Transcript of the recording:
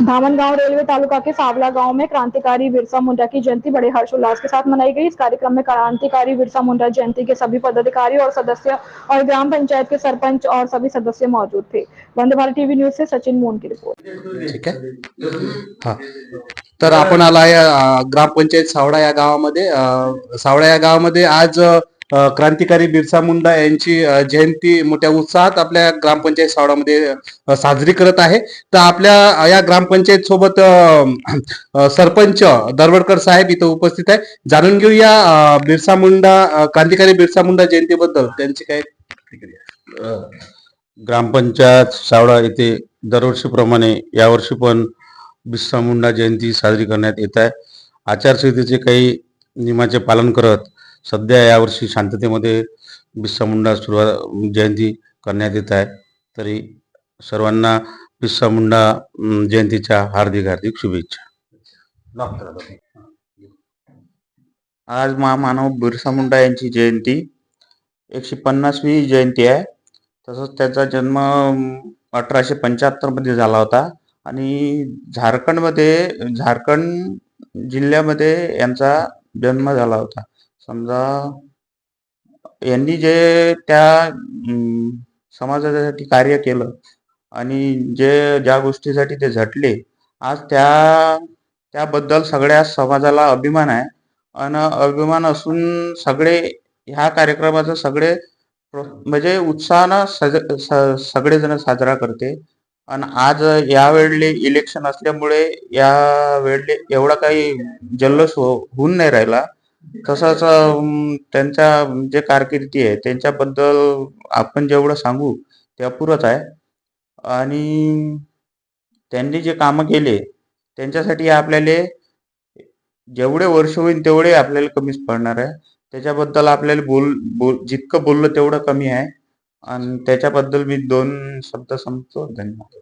Dhamangaon railway तालुका के सावला गांव में क्रांतिकारी बिरसा मुंडा की जयंती बड़े हर्षोल्लास के साथ मनाई गई। इस कार्यक्रम में क्रांतिकारी बिरसा मुंडा जयंती के सभी पदाधिकारी और सदस्य और ग्राम पंचायत के सरपंच और सभी सदस्य मौजूद थे। वंदे भारत टीवी न्यूज से सचिन मोहन की रिपोर्ट। ठीक आहे। हा, तर आपण आला या ग्रामपंचायत सावळा या गावामध्ये आज क्रांतिकारी बिरसा मुंडा यांची जयंती मोठ्या उत्साहात आपल्या ग्रामपंचायत सावळामध्ये साजरी करत आहे। तर आपल्या या ग्रामपंचायत सोबत सरपंच दरवडकर साहेब इथे उपस्थित आहे। जाणून घेऊया बिरसा मुंडा क्रांतिकारी बिरसा मुंडा जयंतीबद्दल त्यांची काय प्रतिक्रिया। ग्रामपंचायत सावळा येथे दरवर्षीप्रमाणे यावर्षी पण बिरसा मुंडा जयंती साजरी करण्यात येत आहे। आचारसंहितेचे काही नियमाचे पालन करत सध्या यावर्षी शांततेमध्ये बिरसा मुंडा जयंती करण्यात येत आहे। तरी सर्वांना बिरसा मुंडा जयंतीच्या हार्दिक हार्दिक शुभेच्छा। आज महामानव बिरसा मुंडा यांची जयंती 150वी जयंती आहे। तसंच त्याचा जन्म 1875 मध्ये झाला होता आणि झारखंड जिल्ह्यामध्ये यांचा जन्म झाला होता। समजा यांनी जे त्या समाजासाठी कार्य केलं आणि ज्या गोष्टीसाठी ते झटले, आज त्याबद्दल सगळ्या समाजाला अभिमान आहे। आणि अभिमान असून सगळे ह्या कार्यक्रमाचा सगळे म्हणजे उत्साहानं सगळेजण साजरा करते। आणि आज यावेळी इलेक्शन असल्यामुळे यावेळी एवढा काही जल्लोष होऊन नाही राहिला। तसंच त्यांच्या जे कारकिर्दी आहे त्यांच्याबद्दल आपण जेवढं सांगू ते अपुरंच आहे। आणि त्यांनी जे कामं केले त्यांच्यासाठी आपल्याला जेवढे वर्ष होईल तेवढे आपल्याला कमीच पडणार आहे। त्याच्याबद्दल आपल्याला जितकं बोललं तेवढं कमी आहे। आणि त्याच्याबद्दल मी 2 शब्द सांगतो। धन्यवाद।